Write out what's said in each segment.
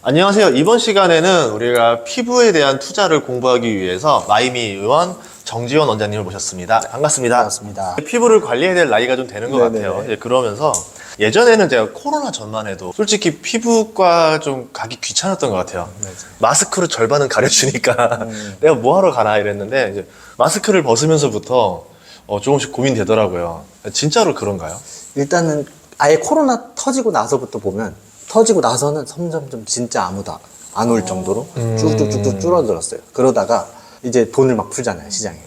안녕하세요. 이번 시간에는 우리가 피부에 대한 투자를 공부하기 위해서 마이미 의원 정지원 원장님을 모셨습니다. 반갑습니다. 반갑습니다. 피부를 관리해야 될 나이가 좀 되는 것 네네네. 같아요. 이제 그러면서 예전에는 제가 코로나 전만 해도 솔직히 피부과 좀 가기 귀찮았던 것 같아요. 마스크로 절반은 가려주니까 내가 뭐 하러 가나 이랬는데 이제 마스크를 벗으면서부터 조금씩 고민되더라고요. 진짜로 그런가요? 일단은 아예 코로나 터지고 나서부터 보면 터지고 나서는 점점점 진짜 아무도 안 올 정도로 쭉쭉쭉쭉 줄어들었어요. 그러다가 이제 돈을 막 풀잖아요, 시장에.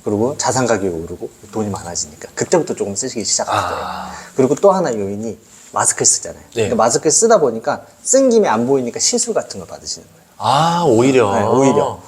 그리고 자산 가격이 오르고 돈이 많아지니까 그때부터 조금 쓰시기 시작하더라고요. 그리고 또 하나 요인이 마스크를 쓰잖아요. 네. 그러니까 마스크를 쓰다 보니까 쓴 김에 안 보이니까 시술 같은 걸 받으시는 거예요. 아, 오히려. 네,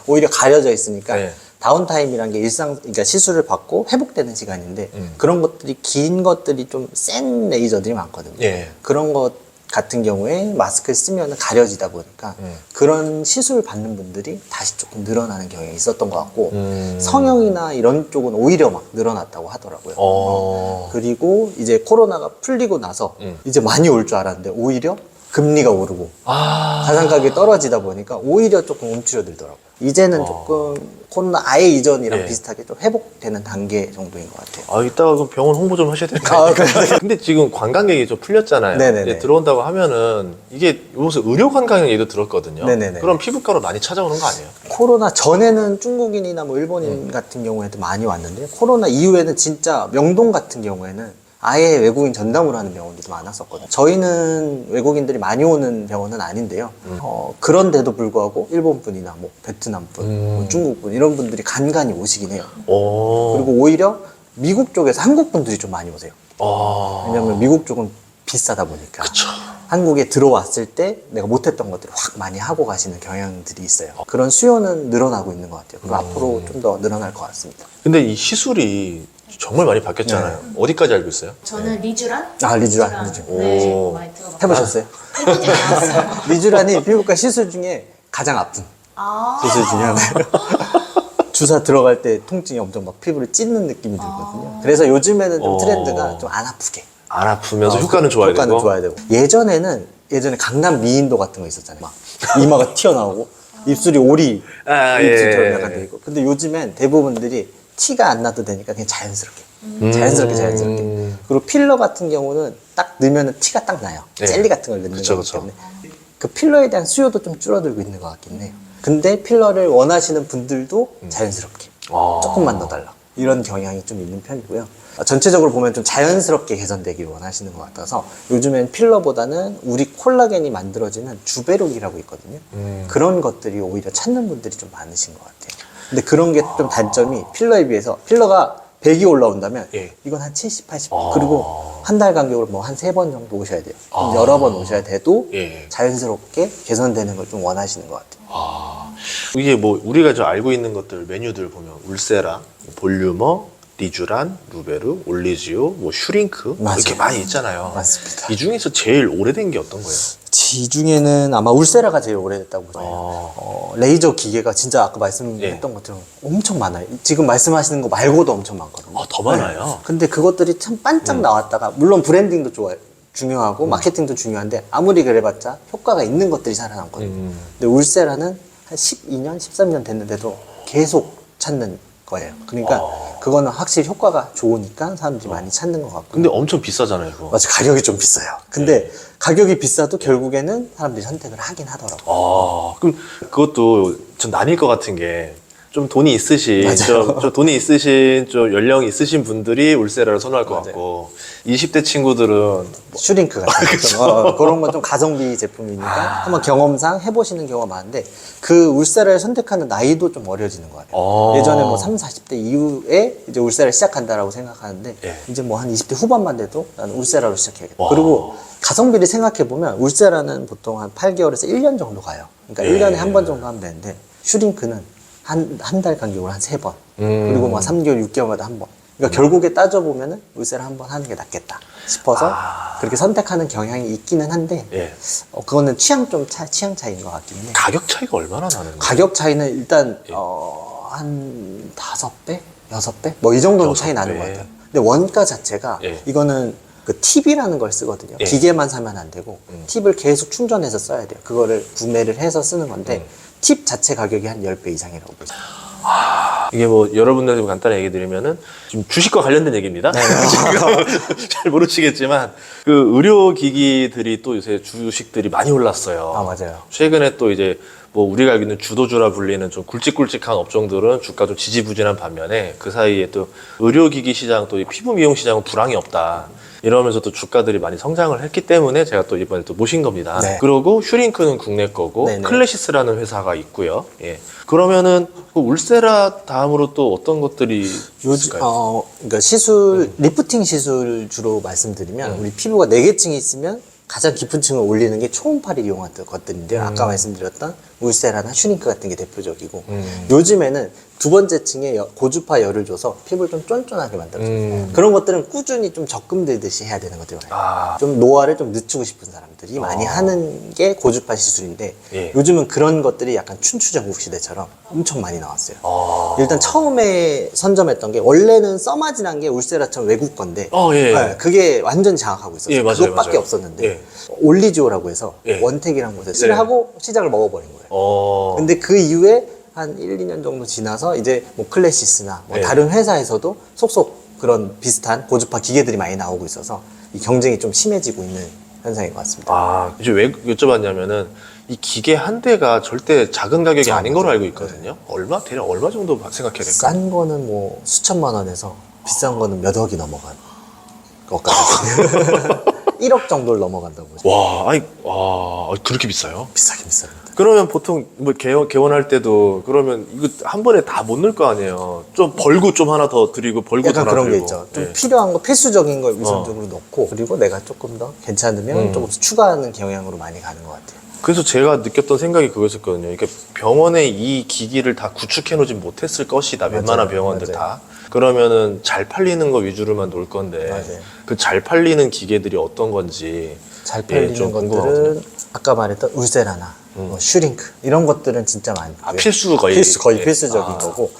오히려 가려져 있으니까 네. 다운타임이란 게 그러니까 시술을 받고 회복되는 시간인데 그런 것들이 긴 것들이 좀 센 레이저들이 많거든요. 예. 그런 것 같은 경우에 마스크를 쓰면 가려지다 보니까 그런 시술 받는 분들이 다시 조금 늘어나는 경향이 있었던 것 같고 성형이나 이런 쪽은 오히려 막 늘어났다고 하더라고요. 그리고 이제 코로나가 풀리고 나서 이제 많이 올 줄 알았는데 오히려 금리가 오르고 자산 가격이 떨어지다 보니까 오히려 조금 움츠러들더라고요. 이제는 조금 코로나 아예 이전이랑 예. 비슷하게 좀 회복되는 단계 정도인 것 같아요. 아, 이따가 그럼 병원 홍보 좀 하셔야 될 거 아니에요? 근데 지금 관광객이 좀 풀렸잖아요. 네네네. 이제 들어온다고 하면은 이게 요새 의료 관광객 얘기도 들었거든요. 네네네. 그럼 피부과로 많이 찾아오는 거 아니에요? 코로나 전에는 중국인이나 뭐 일본인 같은 경우에도 많이 왔는데 코로나 이후에는 진짜 명동 같은 경우에는 아예 외국인 전담으로 하는 병원들도 많았었거든요. 저희는 외국인들이 많이 오는 병원은 아닌데요. 그런데도 불구하고 일본 분이나 뭐 베트남 분, 뭐 중국 분 이런 분들이 간간히 오시긴 해요. 그리고 오히려 미국 쪽에서 한국 분들이 좀 많이 오세요. 왜냐면 미국 쪽은 비싸다 보니까. 그쵸. 한국에 들어왔을 때 내가 못했던 것들을 확 많이 하고 가시는 경향들이 있어요. 그런 수요는 늘어나고 있는 것 같아요. 그리고 앞으로 좀 더 늘어날 것 같습니다. 근데 이 시술이 정말 많이 바뀌었잖아요. 어디까지 알고 있어요? 저는 리쥬란? 리쥬란. 네, 오. 많이 들어봤어요. 해보셨어요? 해보진 않았어요. 리쥬란이 피부과 시술 중에 가장 아픈 아, 시술 중에 하나예요. 주사 들어갈 때 통증이 엄청 막 피부를 찢는 느낌이 들거든요. 그래서 요즘에는 좀 트렌드가 좀 안 아프게. 안 아프면서 효과는 좋아야 되고. 효과는 좋아야 되고. 예전에 강남 미인도 같은 거 있었잖아요. 막 이마가 튀어나오고 입술이 오리 입술처럼 약간 돼 있고. 근데 요즘엔 대부분들이 티가 안 나도 되니까 그냥 자연스럽게. 그리고 필러 같은 경우는 딱 넣으면 티가 딱 나요. 네. 젤리 같은 걸 넣는 그쵸, 거기 그쵸. 때문에. 그 필러에 대한 수요도 좀 줄어들고 있는 것 같긴 해요. 근데 필러를 원하시는 분들도 자연스럽게 조금만 더 달라. 이런 경향이 좀 있는 편이고요. 전체적으로 보면 좀 자연스럽게 개선되길 원하시는 것 같아서 요즘엔 필러보다는 우리 콜라겐이 만들어지는 주베록이라고 있거든요. 그런 것들이 오히려 찾는 분들이 좀 많으신 것 같아요. 근데 그런 게 좀 단점이 필러에 비해서 필러가 100이 올라온다면 예. 이건 한 70, 80 그리고 한 달 간격으로 뭐 한 3번 정도 오셔야 돼요. 여러 번 오셔야 돼도 예. 자연스럽게 개선되는 걸 좀 원하시는 것 같아요. 이게 뭐 우리가 좀 알고 있는 것들 메뉴들 보면 울세라, 볼유머, 리쥬란, 루베르, 올리지오, 뭐 슈링크 맞아요. 이렇게 많이 있잖아요. 맞습니다. 이 중에서 제일 오래된 게 어떤 거예요? 이 중에는 아마 울세라가 제일 오래됐다고 봐요. 레이저 기계가 진짜 아까 말씀했던 것처럼 엄청 많아요. 지금 말씀하시는 거 말고도 엄청 많거든요. 더 많아요. 네. 근데 그것들이 참 반짝 나왔다가 물론 브랜딩도 좋아요. 중요하고 마케팅도 중요한데 아무리 그래봤자 효과가 있는 것들이 살아남거든요. 근데 울세라는 한 12년, 13년 됐는데도 계속 찾는 거예요. 그러니까 그거는 확실히 효과가 좋으니까 사람들이 많이 찾는 것 같고. 근데 엄청 비싸잖아요, 그거. 맞아, 가격이 좀 비싸요. 근데 가격이 비싸도 결국에는 사람들이 선택을 하긴 하더라고요. 그럼 그것도 좀 나뉠 것 같은 게 좀 돈이 있으신, 맞아요. 좀 돈이 있으신, 좀 연령이 있으신 분들이 울세라를 선호할 것 맞아요. 같고 20대 친구들은 슈링크 같은 거 그런 건 좀 가성비 제품이니까 한번 경험상 해보시는 경우가 많은데 그 울세라를 선택하는 나이도 좀 어려지는 것 같아요. 예전에 뭐 30, 40대 이후에 이제 울세라를 시작한다라고 생각하는데 예. 이제 뭐 한 20대 후반만 돼도 나는 울세라로 시작해야겠다. 그리고 가성비를 생각해보면 울세라는 보통 한 8개월에서 1년 정도 가요. 그러니까 예. 1년에 한 번 정도 하면 되는데 슈링크는 한 달 간격으로 한 3번 그리고 뭐 3개월, 6개월마다 한 번. 그러니까 결국에 따져보면은 울세라 한 번 하는 게 낫겠다 싶어서 그렇게 선택하는 경향이 있기는 한데 예. 그거는 취향 차이인 것 같긴 해요. 가격 차이가 얼마나 나는 거예요? 가격 차이는 일단 예. 한 5배? 6배? 뭐 이 정도는 차이 나는 6배. 것 같아요. 근데 원가 자체가 예. 이거는 그 팁이라는 걸 쓰거든요. 예. 기계만 사면 안 되고 팁을 계속 충전해서 써야 돼요. 그거를 구매를 해서 쓰는 건데 팁 자체 가격이 한 10배 이상이라고 보시면 이게 뭐 여러분들한테 간단히 얘기 드리면은 지금 주식과 관련된 얘기입니다. 네. 지금 잘 모르시겠지만 그 의료기기들이 또 요새 주식들이 많이 올랐어요. 아, 맞아요. 최근에 또 이제 뭐 우리가 알고 있는 주도주라 불리는 좀 굵직굵직한 업종들은 주가 좀 지지부진한 반면에 그 사이에 또 의료기기 시장 또 이 피부 미용 시장은 불황이 없다. 이러면서 또 주가들이 많이 성장을 했기 때문에 제가 또 이번에 또 모신 겁니다. 네. 그리고 슈링크는 국내 거고 네네. 클래시스라는 회사가 있고요. 예. 그러면은 그 울세라 다음으로 또 어떤 것들이 있을까요? 그러니까 시술, 리프팅 시술 주로 말씀드리면 우리 피부가 4개층이 있으면 가장 깊은 층을 올리는 게 초음파를 이용한 것들인데요. 아까 말씀드렸던 울세라나 슈링크 같은 게 대표적이고 요즘에는 두 번째 층에 고주파 열을 줘서 피부를 좀 쫀쫀하게 만들어줘요. 그런 것들은 꾸준히 좀 적금 들듯이 해야 되는 것들이에요. 아. 좀 노화를 좀 늦추고 싶은 사람들이 많이 하는 게 고주파 시술인데 예. 요즘은 그런 것들이 약간 춘추전국 시대처럼 엄청 많이 나왔어요. 아. 일단 처음에 선점했던 게 원래는 써마진한 게 울세라처럼 외국 건데 예. 네, 그게 완전 장악하고 있었어요. 예, 맞아요, 그것밖에 맞아요. 없었는데 예. 올리지오라고 해서 예. 원택이라는 곳에 실하고 시장을 먹어버린 거예요. 근데 그 이후에 한 1, 2년 정도 지나서 이제 뭐 클래시스나 뭐 예. 다른 회사에서도 속속 그런 비슷한 고주파 기계들이 많이 나오고 있어서 이 경쟁이 좀 심해지고 있는 현상인 것 같습니다. 아, 이제 왜 여쭤봤냐면은 이 기계 한 대가 절대 작은 가격이 아, 아닌 걸로 맞아요. 알고 있거든요. 대략 얼마 정도 생각해야 될까요? 싼 거는 뭐 수천만 원에서 비싼 거는 몇 억이 넘어간 것까지 1억 정도를 넘어간다고 보죠. 와, 그렇게 비싸요? 비싸긴 비쌉니다. 그러면 보통 뭐 개원할 때도 그러면 이거 한 번에 다 못 넣을 거 아니에요. 좀 벌고 좀 하나 더 드리고 벌고 약간 하나 그런 게 드리고. 있죠. 좀 예. 필요한 거, 필수적인 걸 우선적으로 넣고 그리고 내가 조금 더 괜찮으면 조금 추가하는 경향으로 많이 가는 것 같아요. 그래서 제가 느꼈던 생각이 그거였었거든요. 그러니까 병원에 이 기기를 다 구축해 놓지 못했을 것이다. 웬만한 병원들 맞아요. 다. 그러면은 잘 팔리는 거 위주로만 놓을 건데 맞아요. 그 잘 팔리는 기계들이 어떤 건지 잘 예, 팔리는 좀 것들은 궁금하거든요. 아까 말했던 울세라나 뭐 슈링크 이런 것들은 진짜 많고요. 필수 거의. 거의 예. 필수적인 아. 거고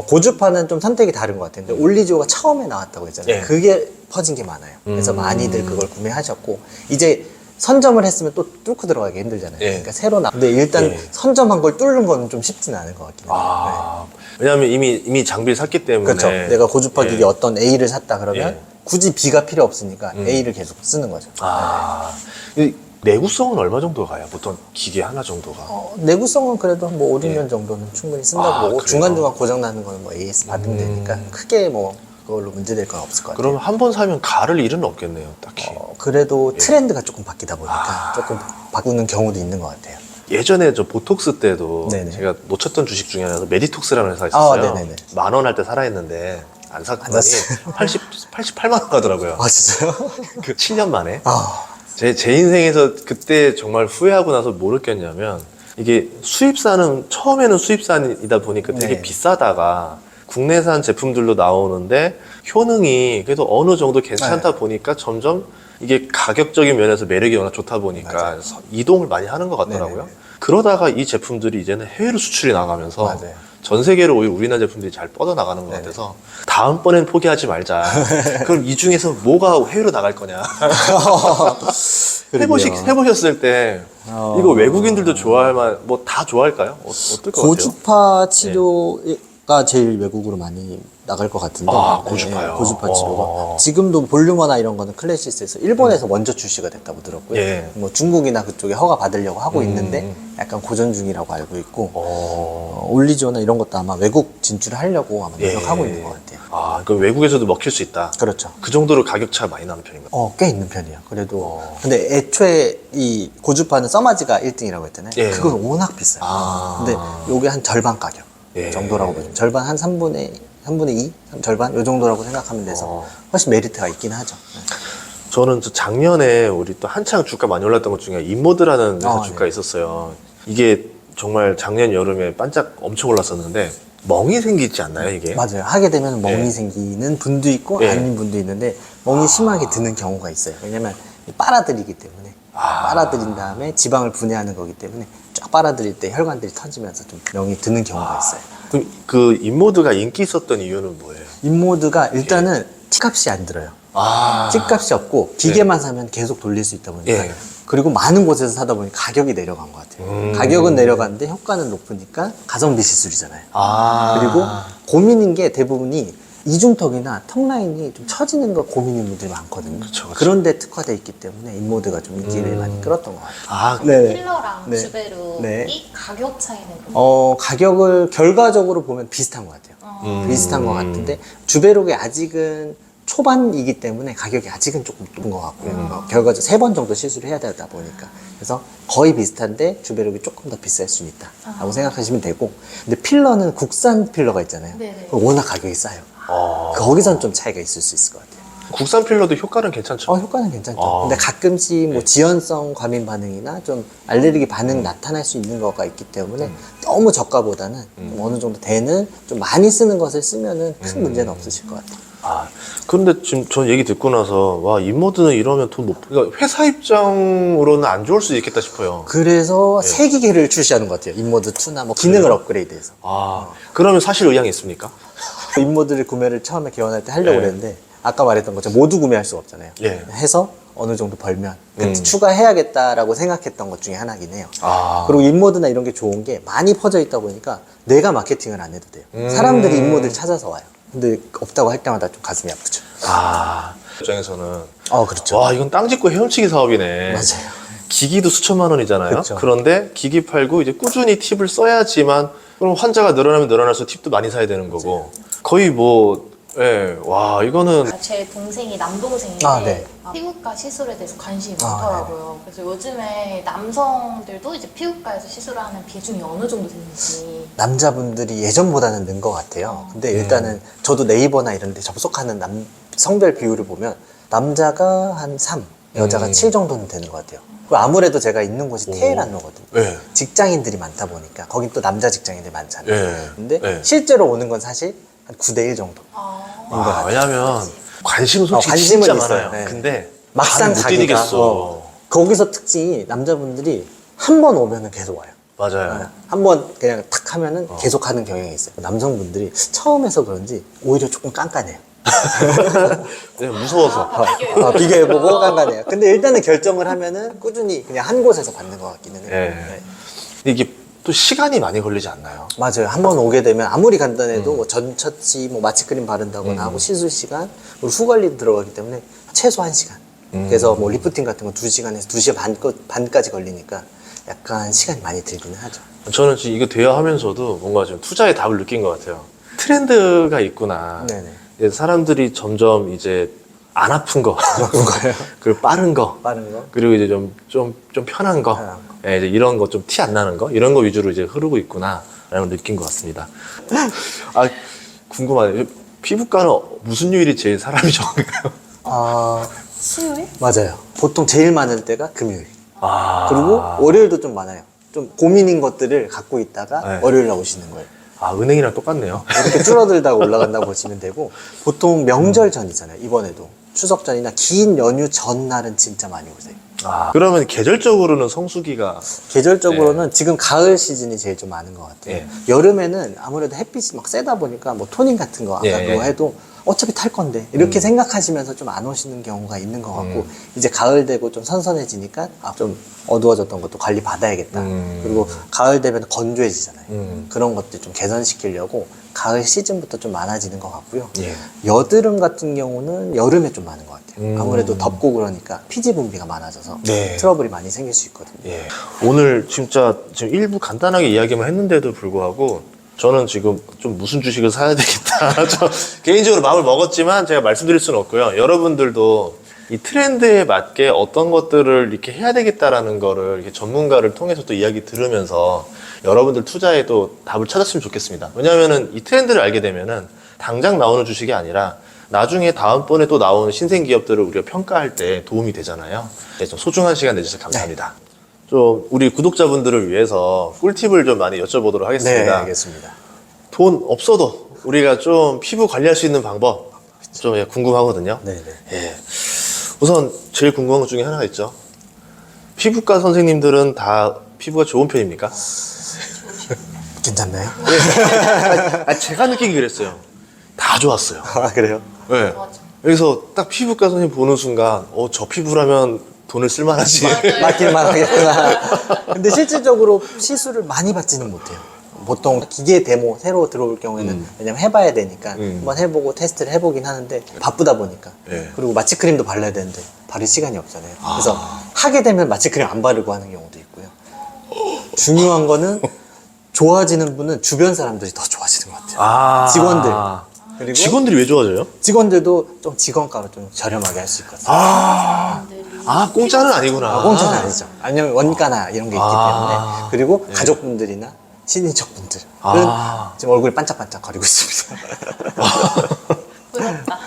고주파는 좀 선택이 다른 것 같아요. 근데 올리지오가 처음에 나왔다고 했잖아요. 예. 그게 퍼진 게 많아요. 그래서 많이들 그걸 구매하셨고 이제 선점을 했으면 또 뚫고 들어가기 힘들잖아요. 예. 그러니까 새로 근데 일단 예. 선점한 걸 뚫는 거는 좀 쉽지는 않은 것 같긴 해요. 아, 왜냐하면 이미 장비를 샀기 때문에. 그렇죠. 내가 고주파 기기 예. 어떤 A를 샀다 그러면 예. 굳이 B가 필요 없으니까 A를 계속 쓰는 거죠. 아, 이 내구성은 얼마 정도 가요? 보통 기계 하나 정도가. 내구성은 그래도 한 뭐 5, 6년 정도는 충분히 쓴다고 아, 보고 그래요? 중간중간 고장나는 거는 뭐 AS 받으면 되니까 크게 뭐 그걸로 문제될 건 없을 것 같아요. 그러면 한 번 사면 가를 일은 없겠네요, 딱히. 그래도 트렌드가 조금 바뀌다 보니까 조금 바꾸는 경우도 있는 것 같아요. 예전에 저 보톡스 때도 네네. 제가 놓쳤던 주식 중에 하나가 메디톡스라는 회사가 있었어요. 네네네. 10,000원 할 때 살아있는데 안 샀더니 샀어요. 88만 원 가더라고요. 아 진짜요? 그 7년 만에. 아 제 인생에서 그때 정말 후회하고 나서 뭐 느꼈냐면 이게 수입산은 처음에는 수입산이다 보니까 되게 네. 비싸다가 국내산 제품들로 나오는데 효능이 그래도 어느 정도 괜찮다 보니까 점점 이게 가격적인 면에서 매력이 워낙 좋다 보니까 이동을 많이 하는 것 같더라고요. 네네네. 그러다가 이 제품들이 이제는 해외로 수출이 나가면서 맞아요. 전 세계로 오히려 우리나라 제품들이 잘 뻗어나가는 것 같아서 다음번엔 포기하지 말자. 그럼 이 중에서 뭐가 해외로 나갈 거냐. 해보셨을 때 이거 외국인들도 좋아할 만, 뭐 다 좋아할까요? 어떨 것 같아요? 고주파 치료가 제일 외국으로 많이 나갈 것 같은데. 아, 고주파요? 고주파 치료가. 지금도 볼륨화나 이런 거는 클래시스에서 일본에서 먼저 출시가 됐다고 들었고요. 예. 뭐 중국이나 그쪽에 허가 받으려고 하고 있는데 약간 고전 중이라고 알고 있고 올리지오나 이런 것도 아마 외국 진출을 하려고 아마 노력하고 있는 것 같아요. 아, 그럼 외국에서도 먹힐 수 있다. 그렇죠. 그 정도로 가격 차가 많이 나는 편인가요? 꽤 있는 편이에요. 그래도 근데 애초에 이 고주파는 써마지가 1등이라고 했잖아요. 예. 그건 워낙 비싸요. 아. 근데 요게 한 절반 가격 예. 정도라고 보시면 절반 한 3분의 2? 절반? 요 정도라고 생각하면 돼서 훨씬 메리트가 있긴 하죠. 저는 저 작년에 우리 또 한창 주가 많이 올랐던 것 중에 인모드라는 회사 주가가 네. 있었어요. 이게 정말 작년 여름에 반짝 엄청 올랐었는데 멍이 생기지 않나요, 이게? 맞아요. 하게 되면 멍이 예. 생기는 분도 있고 예. 아닌 분도 있는데 멍이 심하게 드는 경우가 있어요. 왜냐면 빨아들이기 때문에 빨아들인 다음에 지방을 분해하는 거기 때문에 쫙 빨아들일 때 혈관들이 터지면서 좀 명이 드는 경우가 있어요. 그럼 그 인모드가 인기 있었던 이유는 뭐예요? 인모드가 일단은 티값이 안 들어요. 아. 집값이 없고 기계만 사면 계속 돌릴 수 있다 보니까 예. 그리고 많은 곳에서 사다 보니 가격이 내려간 것 같아요. 가격은 내려갔는데 효과는 높으니까 가성비 시술이잖아요. 아. 그리고 고민인 게 대부분이 이중턱이나 턱 라인이 좀 처지는 거 고민인 분들이 많거든요. 그쵸, 그쵸. 그런데 특화되어 있기 때문에 인모드가 좀 인기를 많이 끌었던 것 같아요. 아, 네. 필러랑 네. 주베룩이 네. 가격 차이는 좀 가격을 결과적으로 보면 비슷한 것 같아요. 비슷한 것 같은데 주베룩이 아직은 초반이기 때문에 가격이 아직은 조금 높은 것 같고요. 결과적으로 3번 정도 시술을 해야 되다 보니까 그래서 거의 비슷한데 주베룩이 조금 더 비쌀 수는 있다라고 생각하시면 되고 근데 필러는 국산 필러가 있잖아요. 네네. 워낙 가격이 싸요. 거기선 좀 차이가 있을 수 있을 것 같아요. 국산 필러도 효과는 괜찮죠? 효과는 괜찮죠. 아. 근데 가끔씩 뭐 지연성 과민 반응이나 좀 알레르기 반응 나타날 수 있는 거가 있기 때문에 너무 저가보다는 좀 어느 정도 되는 좀 많이 쓰는 것을 쓰면은 큰 문제는 없으실 것 같아요. 아, 그런데 지금 전 얘기 듣고 나서 와, 인모드는 이러면 돈 못, 그러니까 회사 입장으로는 안 좋을 수도 있겠다 싶어요. 그래서 새 기계를 출시하는 것 같아요. 인모드 2나 뭐 기능을 업그레이드해서. 아, 그러면 사실 의향이 있습니까? 인모드를 구매를 처음에 개원할 때 하려고 네. 그랬는데 아까 말했던 것처럼 모두 구매할 수가 없잖아요. 예. 해서 어느 정도 벌면 그때 추가해야겠다라고 생각했던 것 중에 하나긴 해요. 아. 그리고 인모드나 이런 게 좋은 게 많이 퍼져 있다 보니까 내가 마케팅을 안 해도 돼요. 사람들이 인모드를 찾아서 와요. 근데 없다고 할 때마다 좀 가슴이 아프죠. 아, 입장에서는 그렇죠. 와, 이건 땅 짓고 헤엄치기 사업이네. 맞아요. 기기도 수천만 원이잖아요. 그쵸. 그런데 기기 팔고 이제 꾸준히 팁을 써야지만 그럼 환자가 늘어나면 늘어날수록 팁도 많이 사야 되는 거고 거의 뭐 예, 와, 이거는 제 동생이 남동생인데 네. 피부과 시술에 대해서 관심이 아, 많더라고요. 그래서 요즘에 남성들도 이제 피부과에서 시술하는 비중이 어느 정도 되는지. 남자분들이 예전보다는 는 것 같아요. 근데 일단은 저도 네이버나 이런 데 접속하는 성별 비율을 보면 남자가 한 3, 여자가 7 정도는 되는 것 같아요. 그리고 아무래도 제가 있는 곳이 테헤란로거든요. 예. 직장인들이 많다 보니까 거긴 또 남자 직장인들이 많잖아요. 예. 근데 예. 실제로 오는 건 사실 한 9대1 정도. 아, 왜냐면 관심은 솔직히 관심은 진짜 있어요. 많아요. 네. 근데 막상 못 가기가 뛰겠어. 거기서 특징이 남자분들이 한 번 오면은 계속 와요. 맞아요. 한 번 그냥 탁 하면은 계속 하는 경향이 있어요. 남성분들이 처음에서 그런지 오히려 조금 깐깐해요. 그냥 무서워서. 비교해보고 깐깐해요. 근데 일단은 결정을 하면은 꾸준히 그냥 한 곳에서 받는 것 같기는 해요. 예. 네. 이게 또 시간이 많이 걸리지 않나요? 맞아요. 한 번 오게 되면 아무리 간단해도 뭐 전처치, 뭐 마취크림 바른다거나 하고 시술 시간, 그리고 후관리도 들어가기 때문에 최소 1시간. 그래서 뭐 리프팅 같은 거 2시간에서 2시간 반까지 걸리니까 약간 시간이 많이 들기는 하죠. 저는 지금 이거 대여하면서도 뭔가 좀 투자의 답을 느낀 것 같아요. 트렌드가 있구나. 네네. 이제 사람들이 점점 이제 안 아픈 거, 그리고 빠른 거, 빠른 거. 그리고 이제 좀 편한 거, 편한 거. 예, 이제 이런 거 좀 티 안 나는 거, 이런 거 위주로 이제 흐르고 있구나라는 걸 느낀 것 같습니다. 아, 궁금하네요. 피부과는 무슨 요일이 제일 사람이 적은가요? 수요일? 맞아요. 보통 제일 많을 때가 금요일. 아, 그리고 월요일도 좀 많아요. 좀 고민인 것들을 갖고 있다가 네. 월요일 날 오시는 거예요. 아, 은행이랑 똑같네요. 이렇게 줄어들다가 올라간다고 보시면 되고 보통 명절 전이잖아요. 이번에도 추석 전이나 긴 연휴 전날은 진짜 많이 오세요. 아, 그러면 계절적으로는 성수기가 계절적으로는 지금 가을 시즌이 제일 좀 많은 것 같아요. 예. 여름에는 아무래도 햇빛이 막 세다 보니까 뭐 토닝 같은 거 아까 예, 그거 예. 해도 어차피 탈 건데 이렇게 생각하시면서 좀 안 오시는 경우가 있는 것 같고 이제 가을 되고 좀 선선해지니까 좀 어두워졌던 것도 관리 받아야겠다. 그리고 가을 되면 건조해지잖아요. 그런 것들 좀 개선시키려고 가을 시즌부터 좀 많아지는 것 같고요. 예. 여드름 같은 경우는 여름에 좀 많은 것 같아요. 아무래도 덥고 그러니까 피지 분비가 많아져서 네. 트러블이 많이 생길 수 있거든요. 예. 오늘 진짜 지금 일부 간단하게 이야기만 했는데도 불구하고 저는 지금 좀 무슨 주식을 사야 되겠다. 저 개인적으로 마음을 먹었지만 제가 말씀드릴 수는 없고요. 여러분들도 이 트렌드에 맞게 어떤 것들을 이렇게 해야 되겠다라는 거를 이렇게 전문가를 통해서 또 이야기 들으면서 여러분들 투자에 또 답을 찾았으면 좋겠습니다. 왜냐하면은 이 트렌드를 알게 되면은 당장 나오는 주식이 아니라 나중에 다음번에 또 나오는 신생 기업들을 우리가 평가할 때 도움이 되잖아요. 네, 좀 소중한 시간 내주셔서 감사합니다. 좀 우리 구독자분들을 위해서 꿀팁을 좀 많이 여쭤보도록 네, 하겠습니다. 알겠습니다. 돈 없어도 우리가 좀 피부 관리할 수 있는 방법 좀 궁금하거든요. 네, 네. 예. 우선 제일 궁금한 것 중에 하나가 있죠. 피부과 선생님들은 다 피부가 좋은 편입니까? 괜찮나요? 제가 느끼기 그랬어요. 다 좋았어요. 아, 그래요? 네. 맞아. 여기서 딱 피부과 선생님 보는 순간 저 피부라면 돈을 쓸만하지. 맡길만 하겠구나. 근데 실질적으로 시술을 많이 받지는 못해요. 보통 기계 데모 새로 들어올 경우에는 왜냐면 해봐야 되니까 한번 해보고 테스트를 해보긴 하는데 바쁘다 보니까 네. 그리고 마취크림도 발라야 되는데 바를 시간이 없잖아요. 그래서 하게 되면 마취크림 안 바르고 하는 경우도 있고요. 중요한 거는 좋아지는 분은 주변 사람들이 더 좋아지는 것 같아요. 직원들. 그리고 직원들이 왜 좋아져요? 직원들도 좀 직원가로 좀 저렴하게 할 수 있거든요. 공짜는 아니구나. 공짜는 아니죠. 아니면 원가나 이런 게 있기 때문에. 그리고 가족분들이나 친인척분들은 지금 얼굴이 반짝반짝 거리고 있습니다. 부럽다.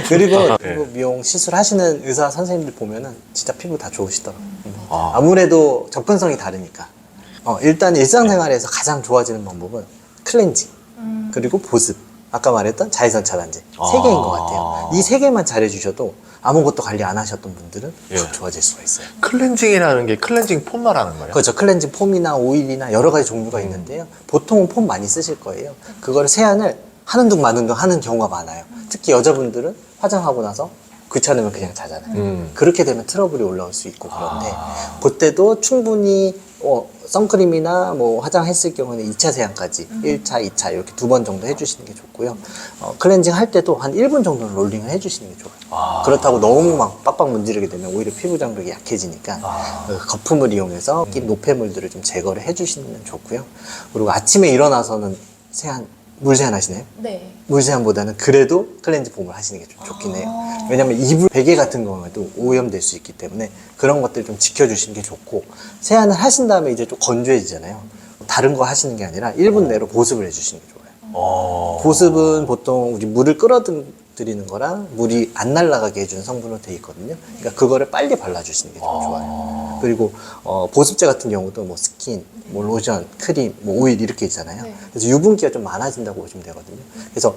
그리고 피부 미용 시술 하시는 의사 선생님들 보면은 진짜 피부 다 좋으시더라고요. 아무래도 접근성이 다르니까. 일단 일상생활에서 가장 좋아지는 방법은 클렌징, 그리고 보습, 아까 말했던 자외선 차단제 세 개인 것 같아요. 이 세 개만 잘해주셔도 아무것도 관리 안 하셨던 분들은 확 좋아질 수가 있어요. 클렌징이라는 게 클렌징 폼 말하는 거예요? 그렇죠. 클렌징 폼이나 오일이나 여러 가지 종류가 있는데요. 보통은 폼 많이 쓰실 거예요. 그거를 세안을 하는 둥 마는 둥 하는 경우가 많아요. 특히 여자분들은 화장하고 나서 귀찮으면 그냥 자잖아요. 그렇게 되면 트러블이 올라올 수 있고 그런데 그때도 충분히 선크림이나 뭐 화장했을 경우는 2차 세안까지 1차, 2차 이렇게 2번 정도 해주시는 게 좋고요. 클렌징 할 때도 한 1분 정도는 롤링을 해주시는 게 좋아요. 그렇다고 너무 막 빡빡 문지르게 되면 오히려 피부 장벽이 약해지니까 거품을 이용해서 낀 노폐물들을 좀 제거를 해주시면 좋고요. 그리고 아침에 일어나서는 물 세안 하시나요? 네. 물 세안보다는 그래도 클렌즈 폼을 하시는 게 좀 좋긴 해요. 왜냐면 이불 베개 같은 경우에도 오염될 수 있기 때문에 그런 것들 좀 지켜주시는 게 좋고 세안을 하신 다음에 이제 좀 건조해지잖아요. 다른 거 하시는 게 아니라 1분 내로 보습을 해주시는 게 좋아요. 보습은 보통 우리 물을 끌어들이는 거랑 물이 안 날아가게 해주는 성분으로 되어 있거든요. 그러니까 그거를 빨리 발라주시는 게 좀 좋아요. 그리고 보습제 같은 경우도 뭐 스킨, 뭐 로션, 크림, 뭐 오일 이렇게 있잖아요. 네. 그래서 유분기가 좀 많아진다고 보시면 되거든요. 그래서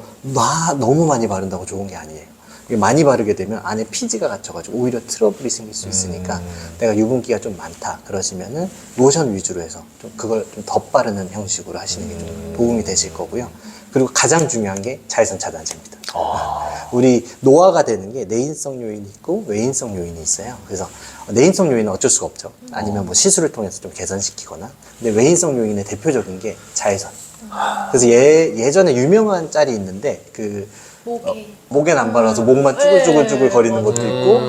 너무 많이 바른다고 좋은 게 아니에요. 이게 많이 바르게 되면 안에 피지가 갇혀가지고 오히려 트러블이 생길 수 있으니까 내가 유분기가 좀 많다 그러시면은 로션 위주로 해서 좀 그걸 좀 덧바르는 형식으로 하시는 게 좀 도움이 되실 거고요. 그리고 가장 중요한 게 자외선 차단제입니다. 우리 노화가 되는 게 내인성 요인이 있고 외인성 요인이 있어요. 그래서 내인성 요인은 어쩔 수가 없죠. 아니면 뭐 시술을 통해서 좀 개선시키거나. 근데 외인성 요인의 대표적인 게 자외선. 그래서 예전에 유명한 짤이 있는데 목엔 안 발라서 목만 쭈글쭈글 거리는 것도 있고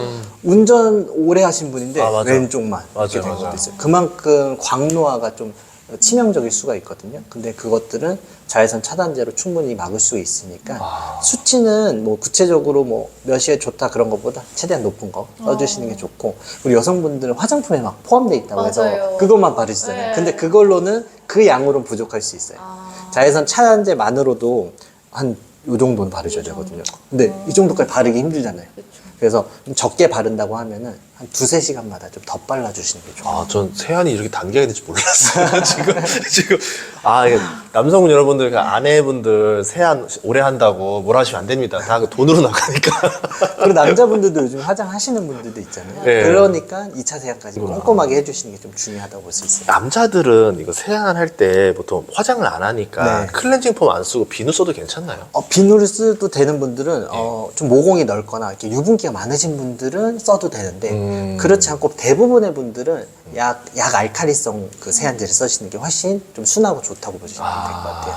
운전 오래 하신 분인데 맞아. 왼쪽만 이렇게 된 것도 있어요. 그만큼 광노화가 좀 치명적일 수가 있거든요. 근데 그것들은 자외선 차단제로 충분히 막을 수 있으니까 수치는 뭐 구체적으로 뭐 몇이에 좋다 그런 것보다 최대한 높은 거 써주시는 게 좋고 우리 여성분들은 화장품에 막 포함되어 있다고 해서 맞아요. 그것만 바르시잖아요. 네. 근데 그걸로는 그 양으로는 부족할 수 있어요. 자외선 차단제만으로도 한 요 정도는 바르셔야 되거든요. 근데 이 정도까지 바르기 힘들잖아요. 그래서 좀 적게 바른다고 하면은 한 2-3시간마다 좀 덧발라주시는 게 좋아요. 전 세안이 이렇게 단계가 될지 몰랐어요. 지금 이게 남성분 여러분들, 그 아내분들 세안 오래 한다고 뭐라 하시면 안 됩니다. 다 그 돈으로 나가니까. 그리고 남자분들도 요즘 화장하시는 분들도 있잖아요. 네. 그러니까 2차 세안까지 꼼꼼하게 해주시는 게 좀 중요하다고 볼 수 있어요. 남자들은 이거 세안할 때 보통 화장을 안 하니까 네. 클렌징 폼 안 쓰고 비누 써도 괜찮나요? 비누를 써도 되는 분들은 좀 모공이 넓거나 이렇게 유분기가 많으신 분들은 써도 되는데 그렇지 않고 대부분의 분들은 약 알칼리성 그 세안제를 쓰시는 게 훨씬 좀 순하고 좋다고 보시면 될 것 같아요.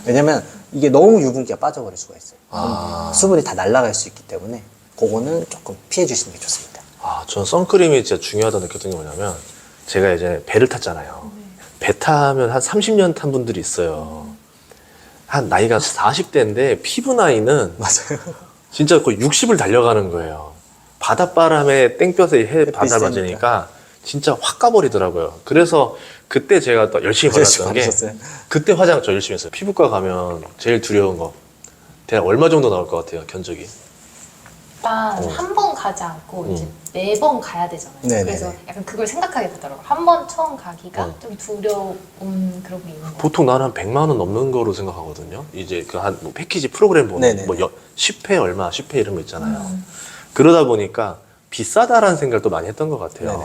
왜냐면 이게 너무 유분기가 빠져버릴 수가 있어요. 그럼 수분이 다 날아갈 수 있기 때문에 그거는 조금 피해 주시는 게 좋습니다. 전 선크림이 진짜 중요하다 느꼈던 게 뭐냐면 제가 예전에 배를 탔잖아요. 배 타면 한 30년 탄 분들이 있어요. 한 나이가 40대인데 피부 나이는 맞아요. 진짜 거의 60을 달려가는 거예요. 바닷바람에 땡볕에 바다를 맞으니까 진짜 확 가버리더라고요. 그래서 그때 제가 또 열심히 발랐던 게 바르셨어요? 그때 화장 저 열심히 했어요. 피부과 가면 제일 두려운 거 대략 얼마 정도 나올 것 같아요, 견적이? 일단 한 번 가지 않고 이제 매번 가야 되잖아요. 네네네. 그래서 약간 그걸 생각하게 되더라고요. 한 번 처음 가기가 좀 두려운 그런 게 있는 것 같아요. 보통 나는 한 100만 원 넘는 거로 생각하거든요. 이제 그 한 패키지 프로그램 보면 네네네. 뭐 10회 얼마, 10회 이런 거 있잖아요. 그러다 보니까 비싸다라는 생각도 많이 했던 것 같아요. 네네.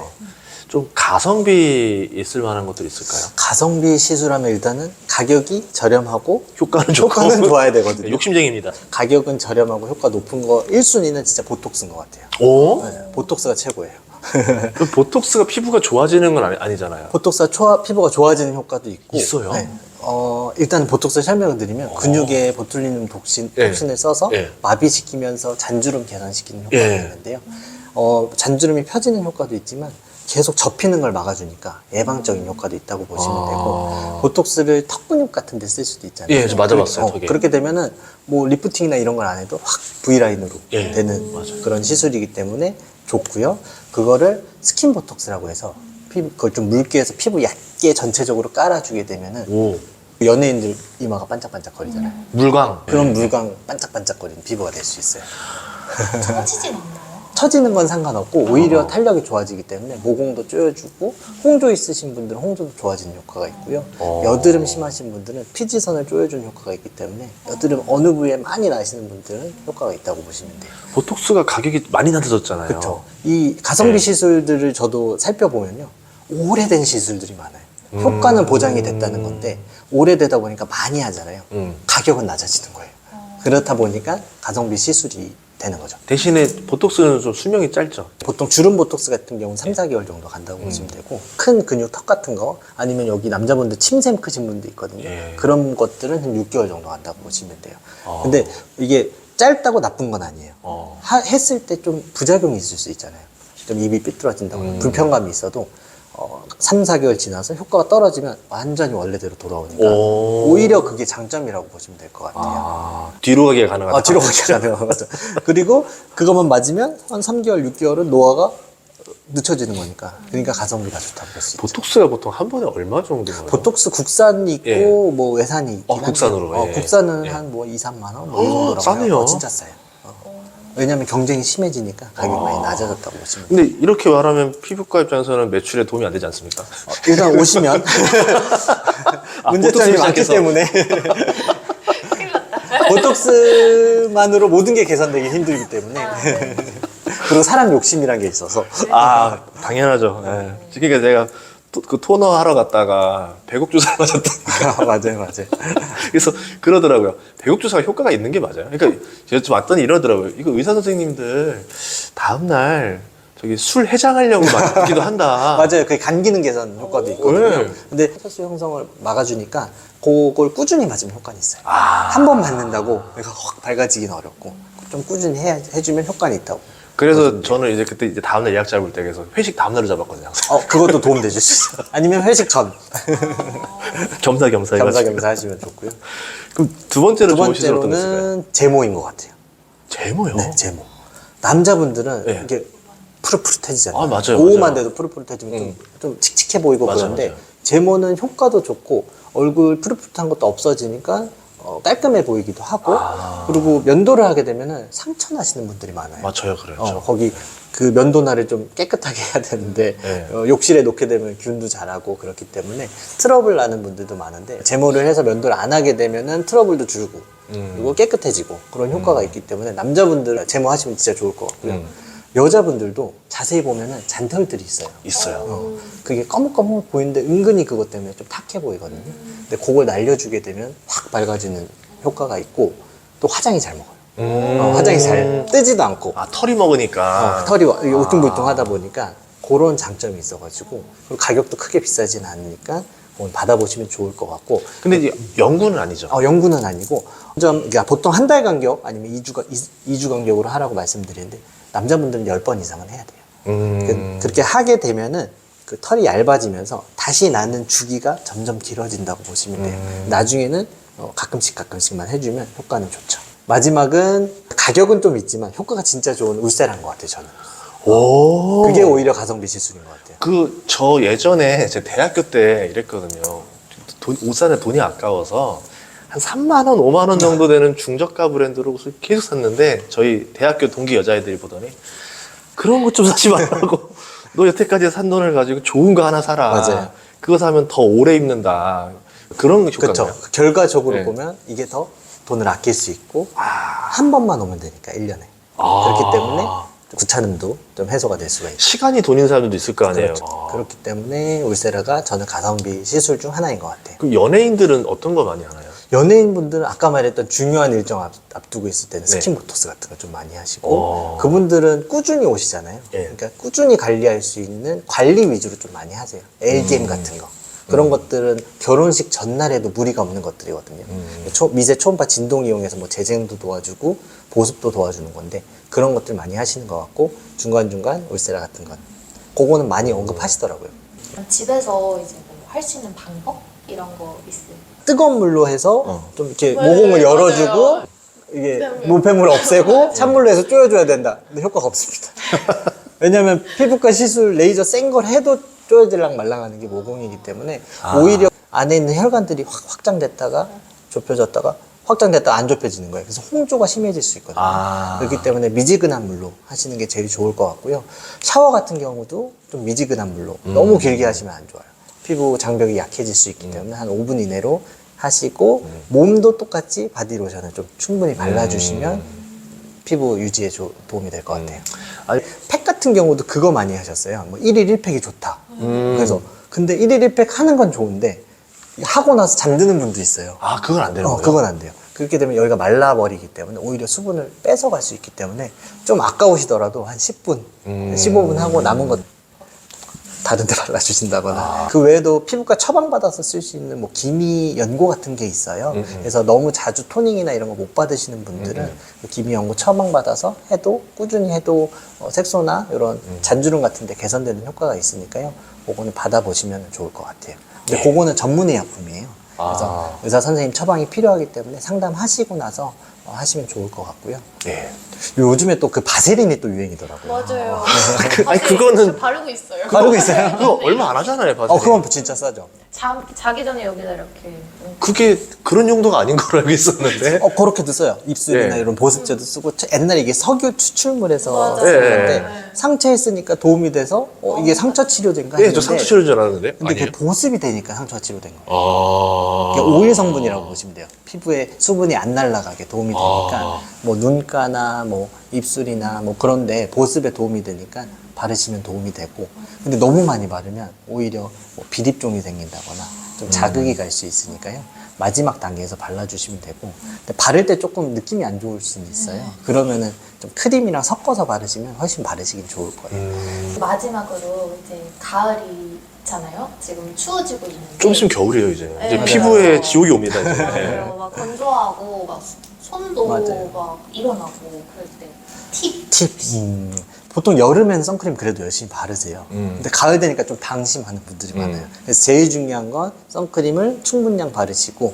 좀 가성비 있을 만한 것들이 있을까요? 가성비 시술하면 일단은 가격이 저렴하고 효과는 좋고. 효과는 좋아야 되거든요. 욕심쟁입니다. 가격은 저렴하고 효과 높은 거 1순위는 진짜 보톡스인 것 같아요. 오? 네, 보톡스가 최고예요. 그 보톡스가 피부가 좋아지는 건 아니잖아요. 보톡스가 피부가 좋아지는 효과도 있고 있어요? 네. 일단 보톡스 설명을 드리면 근육에 보툴리눔 톡신을 써서 예. 마비시키면서 잔주름 개선시키는 효과가 예. 있는데요. 잔주름이 펴지는 효과도 있지만 계속 접히는 걸 막아주니까 예방적인 효과도 있다고 보시면 되고, 보톡스를 턱 근육 같은 데 쓸 수도 있잖아요. 예, 저 맞아봤어요, 턱에. 그렇게 되면은 뭐 리프팅이나 이런 걸 안 해도 확 V라인으로 예, 되는 맞아요. 그런 시술이기 때문에 좋고요. 그거를 스킨 보톡스라고 해서 그걸 좀 묽게 해서 피부 얇게 전체적으로 깔아주게 되면은 오. 연예인들 이마가 반짝반짝 거리잖아요. 물광. 그런 물광 반짝반짝거리는 피부가 될 수 있어요. 처지진 않나요? 처지는 건 상관없고 오히려 탄력이 좋아지기 때문에 모공도 조여주고, 홍조 있으신 분들은 홍조도 좋아지는 효과가 있고요. 여드름 심하신 분들은 피지선을 조여주는 효과가 있기 때문에 여드름 어느 부위에 많이 나시는 분들은 효과가 있다고 보시면 돼요. 보톡스가 가격이 많이 낮아졌잖아요. 그렇죠. 이 가성비 네. 시술들을 저도 살펴보면요, 오래된 시술들이 많아요. 효과는 보장이 됐다는 건데 오래되다 보니까 많이 하잖아요. 가격은 낮아지는 거예요. 그렇다 보니까 가성비 시술이 되는 거죠. 대신에 보톡스는 좀 수명이 짧죠. 보통 주름 보톡스 같은 경우는 3, 4개월 정도 간다고 보시면 되고, 큰 근육 턱 같은 거, 아니면 여기 남자분들 침샘 크신 분도 있거든요. 예. 그런 것들은 한 6개월 정도 간다고 보시면 돼요. 근데 이게 짧다고 나쁜 건 아니에요. 했을 때 좀 부작용이 있을 수 있잖아요. 좀 입이 삐뚤어진다거나 불편감이 있어도 3, 4개월 지나서 효과가 떨어지면 완전히 원래대로 돌아오니까 오히려 그게 장점이라고 보시면 될 것 같아요. 뒤로 가기가 가능하다. 뒤로 가기가 가능한 거죠. 그리고 그것만 맞으면 한 3개월, 6개월은 노화가 늦춰지는 거니까. 그러니까 가성비가 좋다고 볼 수 있죠. 보톡스가 보통 한 번에 얼마 정도 나요? 보톡스 국산이 있고 예. 뭐 외산이 있긴 한데, 국산으로, 예. 국산은 예. 한 뭐 2, 3만 원 뭐 이 정도라고 싸네요. 해요. 진짜 싸요. 왜냐면 경쟁이 심해지니까 가격이 많이 낮아졌다고 보시면 돼요. 근데 이렇게 말하면 피부과 입장에서는 매출에 도움이 안 되지 않습니까? 일단 오시면 문제점이 보톡스 많기 시작해서. 때문에 보톡스만으로 모든 게 개선되기 힘들기 때문에 그리고 사람 욕심이란 게 있어서 당연하죠. 예. 그러니까 제가 그 토너 하러 갔다가 배국 주사를 맞았다니까. 맞아요. 그래서 그러더라고요. 배국 주사가 효과가 있는 게 맞아요. 그러니까 제가 좀 왔더니 이러더라고요. 이거 의사 선생님들 다음날 저기 술 해장하려고 맞기도 한다. 맞아요. 그게 감기능 개선 효과도 있거든요. 네. 근데 혈수 형성을 막아주니까 그걸 꾸준히 맞으면 효과는 있어요. 한 번 맞는다고 내가 확 밝아지긴 어렵고 좀 꾸준히 해주면 효과는 있다고. 그래서 저는 이제 그때 이제 다음날 예약 잡을 때 그래서 회식 다음날로 잡았거든요. 항상. 그것도 도움 되실 수 있어요. 아니면 회식 전 겸사겸사 해가지고. 겸사겸사 하시면 좋고요. 그럼 두 번째로 두 좋은 시술 어떤 거 있을까요? 번째로는 제모인 것 같아요. 제모요? 네, 제모. 남자분들은 네. 이게 푸릇푸릇해지잖아요. 맞아요, 보호만 맞아요. 돼도 푸릇푸릇해지면 좀 칙칙해 보이고 맞아요, 그런데 맞아요. 제모는 효과도 좋고 얼굴 푸릇푸릇한 것도 없어지니까 깔끔해 보이기도 하고, 그리고 면도를 하게 되면은 상처 나시는 분들이 많아요. 맞아요, 그렇죠. 거기 그 면도날을 좀 깨끗하게 해야 되는데 네. 욕실에 놓게 되면 균도 자라고 그렇기 때문에 트러블 나는 분들도 많은데, 제모를 해서 면도를 안 하게 되면은 트러블도 줄고 그리고 깨끗해지고 그런 효과가 있기 때문에 남자분들 제모하시면 진짜 좋을 것 같고요. 여자분들도 자세히 보면은 잔털들이 있어요. 그게 거뭇거뭇 보이는데 은근히 그것 때문에 좀 탁해 보이거든요. 근데 그걸 날려주게 되면 확 밝아지는 효과가 있고, 또 화장이 잘 먹어요. 화장이 잘 뜨지도 않고 털이 먹으니까. 털이 울퉁불퉁하다 보니까 그런 장점이 있어가지고, 그리고 가격도 크게 비싸지는 않으니까 오늘 받아보시면 좋을 것 같고. 근데 이제 연구는 아니죠. 연구는 아니고 그러니까 보통 한 달 간격 아니면 2주 간격으로 하라고 말씀드리는데, 남자분들은 10번 이상은 해야 돼요. 그렇게 하게 되면은 그 털이 얇아지면서 다시 나는 주기가 점점 길어진다고 보시면 돼요. 나중에는 가끔씩만 해주면 효과는 좋죠. 마지막은 가격은 좀 있지만 효과가 진짜 좋은 울세라인 것 같아요, 저는. 오. 그게 오히려 가성비 지수인 것 같아요. 저 예전에 제 대학교 때 이랬거든요. 울산에 돈이 아까워서 한 3만 원, 5만 원 정도 되는 중저가 브랜드로 계속 샀는데, 저희 대학교 동기 여자애들이 보더니 그런 것 좀 사지 말라고. 너 여태까지 산 돈을 가지고 좋은 거 하나 사라. 맞아요. 그거 사면 더 오래 입는다. 그런 효과인가요? 그렇죠. 결과적으로 네. 보면 이게 더 돈을 아낄 수 있고, 한 번만 오면 되니까 1년에. 그렇기 때문에 귀찮음도 좀 해소가 될 수가 있죠. 시간이 돈인 사람들도 있을 거 아니에요. 그렇죠. 그렇기 때문에 울세라가 저는 가성비 시술 중 하나인 것 같아요. 그럼 연예인들은 어떤 거 많이 하나요? 연예인분들은 아까 말했던 중요한 일정 앞두고 있을 때는 네. 스킨보토스 같은 거 좀 많이 하시고 그분들은 꾸준히 오시잖아요. 예. 그러니까 꾸준히 관리할 수 있는 관리 위주로 좀 많이 하세요. LDM 같은 거. 그런 것들은 결혼식 전날에도 무리가 없는 것들이거든요. 미세 초음파 진동 이용해서 뭐 재생도 도와주고 보습도 도와주는 건데 그런 것들 많이 하시는 것 같고 중간중간 울세라 같은 건 그거는 많이 언급하시더라고요. 집에서 이제 뭐 할 수 있는 방법 이런 거 있어요? 뜨거운 물로 해서 좀 이렇게 네, 모공을 열어주고 맞아요. 이게 노폐물. 노폐물을 없애고 찬물로 해서 쪼여줘야 된다. 근데 효과가 없습니다. 왜냐면 피부과 시술 레이저 센 걸 해도 쪼여들랑 말랑하는 게 모공이기 때문에 오히려 안에 있는 혈관들이 확장됐다가 좁혀졌다가 확장됐다가 안 좁혀지는 거예요. 그래서 홍조가 심해질 수 있거든요. 그렇기 때문에 미지근한 물로 하시는 게 제일 좋을 것 같고요. 샤워 같은 경우도 좀 미지근한 물로 너무 길게 하시면 안 좋아요. 피부 장벽이 약해질 수 있기 때문에 한 5분 이내로 하시고 몸도 똑같이 바디로션을 좀 충분히 발라주시면 피부 유지에 도움이 될 것 같아요. 아니, 팩 같은 경우도 그거 많이 하셨어요. 뭐 1일 1팩이 좋다. 그래서 근데 1일 1팩 하는 건 좋은데 하고 나서 잠드는 분도 있어요. 아, 그건 안 되는 거예요? 그건 안 돼요. 그렇게 되면 여기가 말라버리기 때문에 오히려 수분을 뺏어갈 수 있기 때문에 좀 아까우시더라도 한 10분, 15분 하고 남은 것 다른 데 발라주신다거나 그 외에도 피부과 처방받아서 쓸 수 있는 뭐 기미 연고 같은 게 있어요. 그래서 너무 자주 토닝이나 이런 거 못 받으시는 분들은 그 기미 연고 처방받아서 해도 꾸준히 해도 색소나 이런 잔주름 같은 데 개선되는 효과가 있으니까요. 그거는 받아보시면 좋을 것 같아요. 근데 그거는 전문의 약품이에요. 그래서 의사 선생님 처방이 필요하기 때문에 상담하시고 나서 하시면 좋을 것 같고요. 네. 요즘에 또 그 바세린이 또 유행이더라고요. 맞아요. 아니, 그거는- 저 바르고 있어요. 바르고 있어요? 그거 얼마 안 하잖아요, 바세린. 그건 진짜 싸죠. 자기 전에 여기다 이렇게 그게 그런 용도가 아닌 걸로 알고 있었는데. 그렇게도 써요. 입술이나 예. 이런 보습제도 쓰고 옛날에 이게 석유 추출물에서 맞아요. 쓰는데 예. 상처에 쓰니까 도움이 돼서 이게 상처 치료제인가 예, 했는데 저 상처 치료인 줄 알았는데. 근데 아니에요? 그게 보습이 되니까 상처 치료된 거예요. 아. 이게 오일 성분이라고 보시면 돼요. 피부에 수분이 안 날아가게 도움이 되니까 뭐 눈가나 뭐 입술이나 뭐 그런데 보습에 도움이 되니까 바르시면 도움이 되고 근데 너무 많이 바르면 오히려 뭐 비립종이 생긴다거나 좀 자극이 갈 수 있으니까요. 마지막 단계에서 발라주시면 되고 근데 바를 때 조금 느낌이 안 좋을 수는 있어요. 그러면은 좀 크림이랑 섞어서 바르시면 훨씬 바르시긴 좋을 거예요. 마지막으로 이제 가을이잖아요. 지금 추워지고 있는데 좀 있으면 겨울이에요, 이제. 네, 이제 맞아요. 피부에 지옥이 옵니다, 이제. 네. 맞아요. 막 건조하고 막 손도 맞아요. 막 일어나고 그럴 때 팁. 팁. 보통 여름엔 선크림 그래도 열심히 바르세요. 근데 가을 되니까 좀 방심하는 분들이 많아요. 그래서 제일 중요한 건 선크림을 충분량 바르시고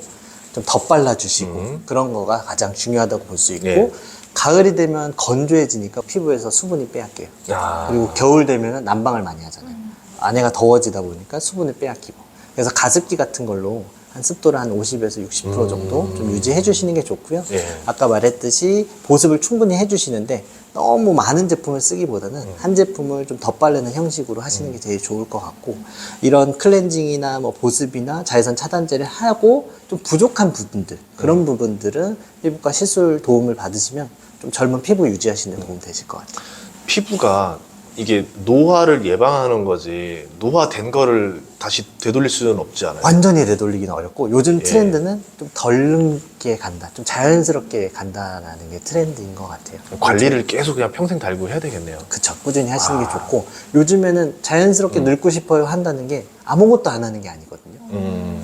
좀 덧발라주시고 그런 거가 가장 중요하다고 볼 수 있고 네. 가을이 되면 건조해지니까 피부에서 수분이 빼앗겨요. 아. 그리고 겨울 되면 난방을 많이 하잖아요. 안에가 더워지다 보니까 수분을 빼앗기고 그래서 가습기 같은 걸로 한 습도를 한 50에서 60% 정도 좀 유지해 주시는 게 좋고요. 예. 아까 말했듯이 보습을 충분히 해주시는데 너무 많은 제품을 쓰기보다는 한 제품을 좀 덧바르는 형식으로 하시는 게 제일 좋을 것 같고 이런 클렌징이나 뭐 보습이나 자외선 차단제를 하고 좀 부족한 부분들 그런 부분들은 피부과 시술 도움을 받으시면 좀 젊은 피부 유지하시는 데 도움 되실 것 같아요. 피부가 이게 노화를 예방하는 거지 노화된 거를 다시 되돌릴 수는 없지 않아요? 완전히 되돌리기는 어렵고 요즘 예. 트렌드는 좀 덜게 간다, 좀 자연스럽게 간다라는 게 트렌드인 것 같아요. 관리를 계속 그냥 평생 달고 해야 되겠네요. 그쵸. 꾸준히 하시는 게 좋고 요즘에는 자연스럽게 늙고 싶어요 한다는 게 아무것도 안 하는 게 아니거든요.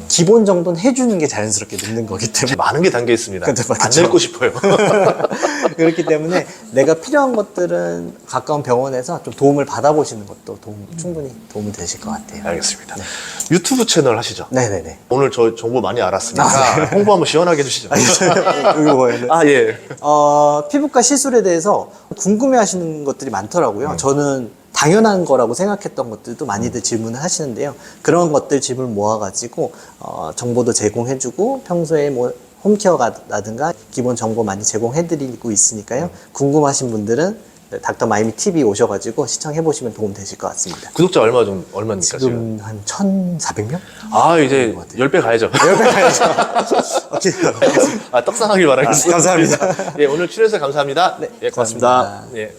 기본 정도는 해주는 게 자연스럽게 늙는 거기 때문에 많은 게 담겨 있습니다. 그쵸, 안 그쵸. 늙고 싶어요. 그렇기 때문에 내가 필요한 것들은 가까운 병원에서 좀 도움을 받아보시는 것도 충분히 도움이 되실 것 같아요. 알겠습니다. 유튜브 채널 하시죠? 네네네. 오늘 저 정보 많이 알았으니까 아, 네. 홍보 한번 시원하게 해주시죠. 이거 뭐예요? 아, 예. 피부과 시술에 대해서 궁금해 하시는 것들이 많더라고요. 저는 당연한 거라고 생각했던 것들도 많이들 질문을 하시는데요. 그런 것들 질문 모아가지고, 정보도 제공해주고, 평소에 뭐, 홈케어라든가 기본 정보 많이 제공해드리고 있으니까요. 궁금하신 분들은 닥터 마이미 TV 오셔가지고 시청해보시면 도움 되실 것 같습니다. 구독자 얼마입니까, 지금? 지금 한 1,400명? 아, 이제 10배 가야죠. 오케이. 아, 떡상하길 바라겠습니다. 감사합니다. 예, 오늘 출연해서 감사합니다. 네, 예, 고맙습니다. 감사합니다. 예.